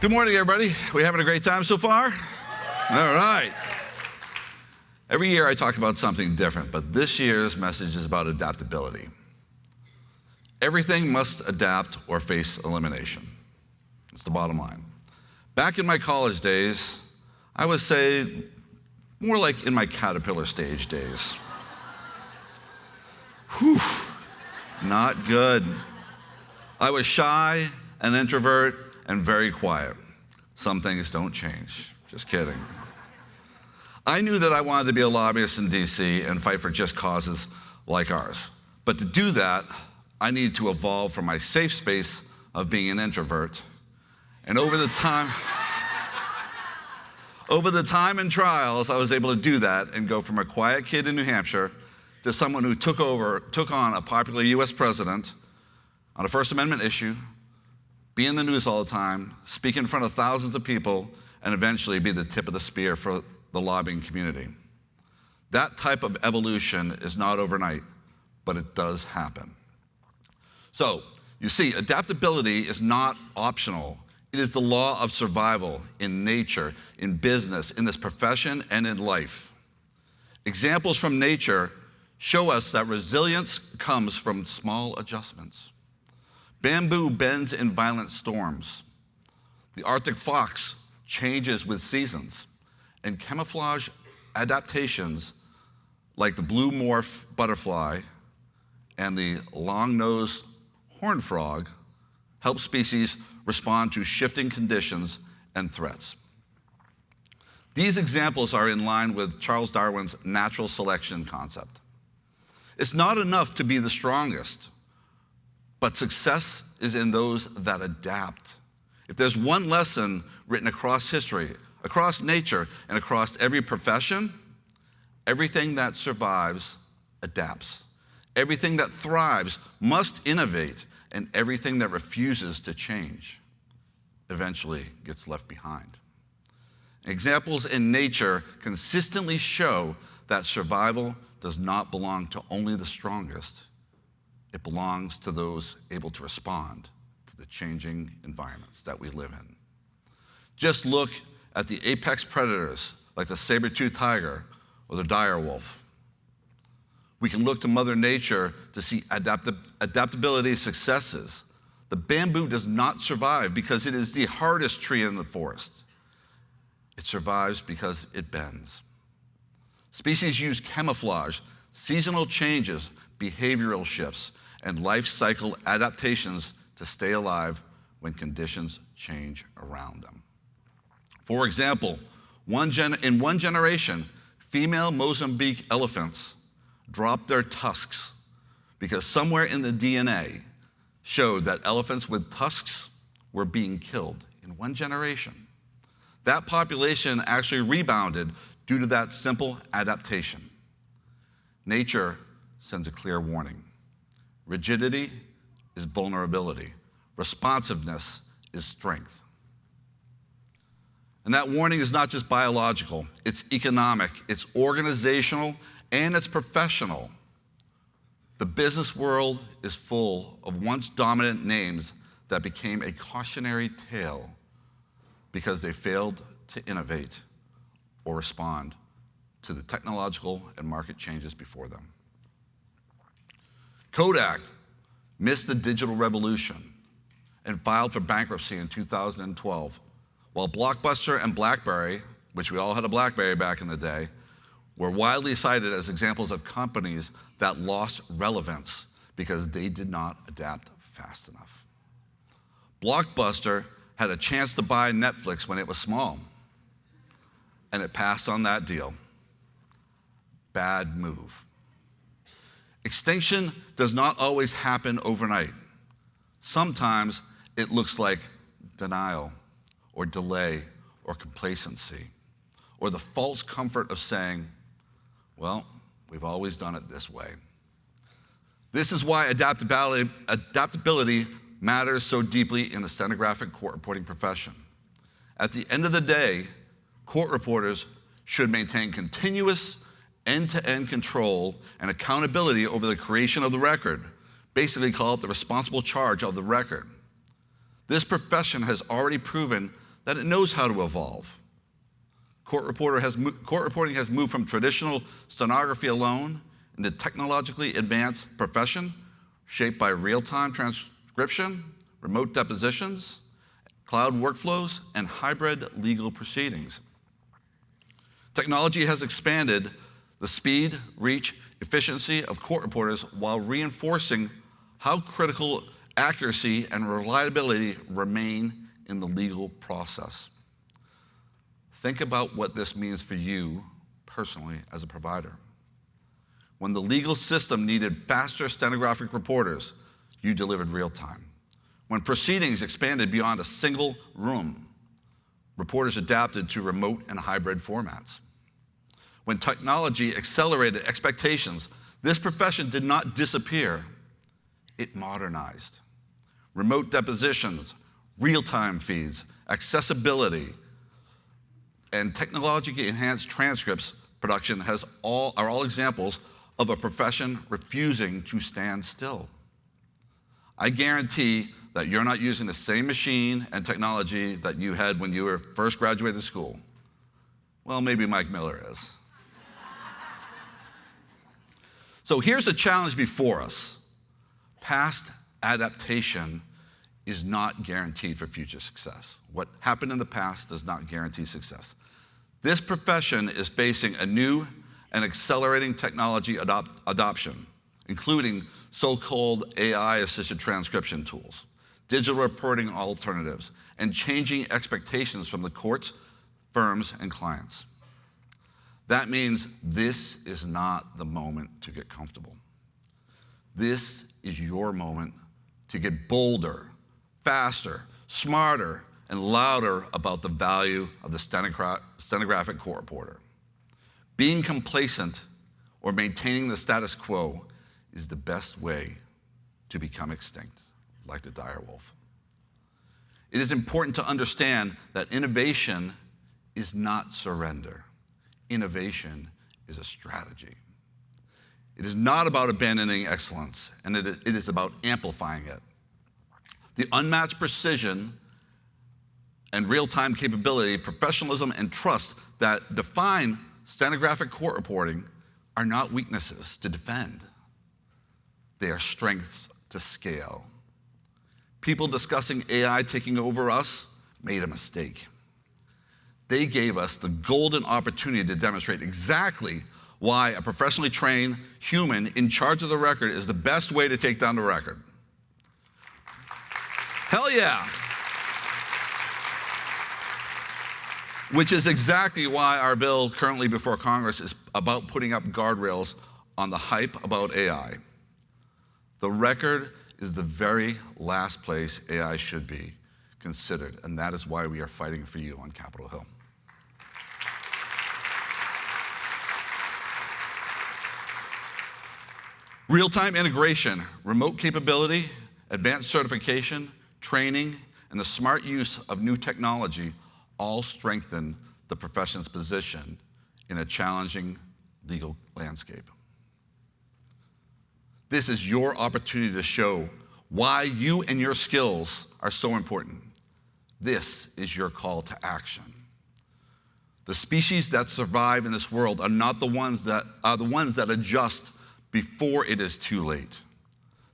Good morning, everybody. We having a great time so far? All right. Every year I talk about something different, but this year's message is about adaptability. Everything must adapt or face elimination. It's the bottom line. Back in my college days, I would say more like in my caterpillar stage days. Whew, not good. I was shy, an introvert, and very quiet. Some things don't change. Just kidding. I knew that I wanted to be a lobbyist in DC and fight for just causes like ours. But to do that, I needed to evolve from my safe space of being an introvert. And over the time and trials, I was able to do that and go from a quiet kid in New Hampshire to someone who took on a popular US president on a First Amendment issue, be in the news all the time, speak in front of thousands of people, and eventually be the tip of the spear for the lobbying community. That type of evolution is not overnight, but it does happen. So, you see, adaptability is not optional. It is the law of survival in nature, in business, in this profession, and in life. Examples from nature show us that resilience comes from small adjustments. Bamboo bends in violent storms. The Arctic fox changes with seasons. And camouflage adaptations like the blue morph butterfly and the long-nosed horned frog help species respond to shifting conditions and threats. These examples are in line with Charles Darwin's natural selection concept. It's not enough to be the strongest, but success is in those that adapt. If there's one lesson written across history, across nature, and across every profession, everything that survives adapts. Everything that thrives must innovate, and everything that refuses to change eventually gets left behind. Examples in nature consistently show that survival does not belong to only the strongest. It belongs to those able to respond to the changing environments that we live in. Just look at the apex predators like the saber-toothed tiger or the dire wolf. We can look to Mother Nature to see adaptability successes. The bamboo does not survive because it is the hardest tree in the forest. It survives because it bends. Species use camouflage, seasonal changes, behavioral shifts, and life cycle adaptations to stay alive when conditions change around them. For example, in one generation, female Mozambique elephants dropped their tusks because somewhere in the DNA showed that elephants with tusks were being killed in one generation. That population actually rebounded due to that simple adaptation. Nature sends a clear warning. Rigidity is vulnerability. Responsiveness is strength. And that warning is not just biological, it's economic, it's organizational, and it's professional. The business world is full of once dominant names that became a cautionary tale because they failed to innovate or respond to the technological and market changes before them. Kodak missed the digital revolution and filed for bankruptcy in 2012, while Blockbuster and BlackBerry, which we all had a BlackBerry back in the day, were widely cited as examples of companies that lost relevance because they did not adapt fast enough. Blockbuster had a chance to buy Netflix when it was small, and it passed on that deal. Bad move. Extinction does not always happen overnight. Sometimes it looks like denial or delay or complacency or the false comfort of saying, well, we've always done it this way. This is why adaptability matters so deeply in the stenographic court reporting profession. At the end of the day, court reporters should maintain continuous end-to-end control and accountability over the creation of the record, basically call it the responsible charge of the record. This profession has already proven that it knows how to evolve. Court reporting has moved from traditional stenography alone into technologically advanced profession shaped by real-time transcription, remote depositions, cloud workflows, and hybrid legal proceedings. Technology has expanded the speed, reach, efficiency of court reporters while reinforcing how critical accuracy and reliability remain in the legal process. Think about what this means for you personally as a provider. When the legal system needed faster stenographic reporters, you delivered real time. When proceedings expanded beyond a single room, reporters adapted to remote and hybrid formats. When technology accelerated expectations, this profession did not disappear, it modernized. Remote depositions, real-time feeds, accessibility, and technologically enhanced transcripts production are all examples of a profession refusing to stand still. I guarantee that you're not using the same machine and technology that you had when you were first graduated school. Well, maybe Mike Miller is. So here's the challenge before us. Past adaptation is not guaranteed for future success. What happened in the past does not guarantee success. This profession is facing a new and accelerating technology adoption, including so-called AI-assisted transcription tools, digital reporting alternatives, and changing expectations from the courts, firms, and clients. That means this is not the moment to get comfortable. This is your moment to get bolder, faster, smarter, and louder about the value of the stenographic court reporter. Being complacent or maintaining the status quo is the best way to become extinct, like the dire wolf. It is important to understand that innovation is not surrender. Innovation is a strategy. It is not about abandoning excellence, and it is about amplifying it. The unmatched precision and real-time capability, professionalism, and trust that define stenographic court reporting are not weaknesses to defend. They are strengths to scale. People discussing AI taking over us made a mistake. They gave us the golden opportunity to demonstrate exactly why a professionally trained human in charge of the record is the best way to take down the record. Hell yeah. Which is exactly why our bill currently before Congress is about putting up guardrails on the hype about AI. The record is the very last place AI should be considered, and that is why we are fighting for you on Capitol Hill. Real-time integration, remote capability, advanced certification, training, and the smart use of new technology all strengthen the profession's position in a challenging legal landscape. This is your opportunity to show why you and your skills are so important. This is your call to action. The species that survive in this world are not the ones that adjust before it is too late.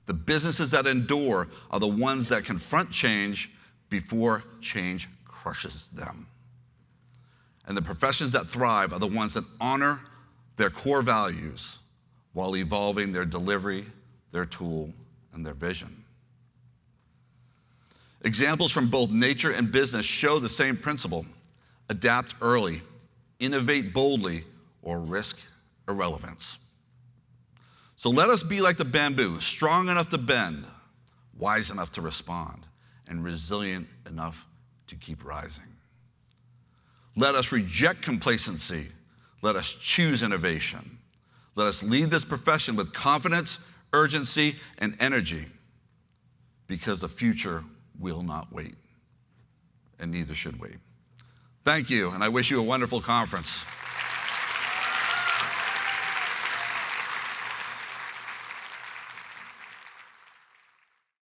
The businesses that endure are the ones that confront change before change crushes them. And the professions that thrive are the ones that honor their core values while evolving their delivery, their tool, and their vision. Examples from both nature and business show the same principle: adapt early, innovate boldly, or risk irrelevance. So let us be like the bamboo, strong enough to bend, wise enough to respond, and resilient enough to keep rising. Let us reject complacency. Let us choose innovation. Let us lead this profession with confidence, urgency, and energy, because the future will not wait, and neither should we. Thank you, and I wish you a wonderful conference.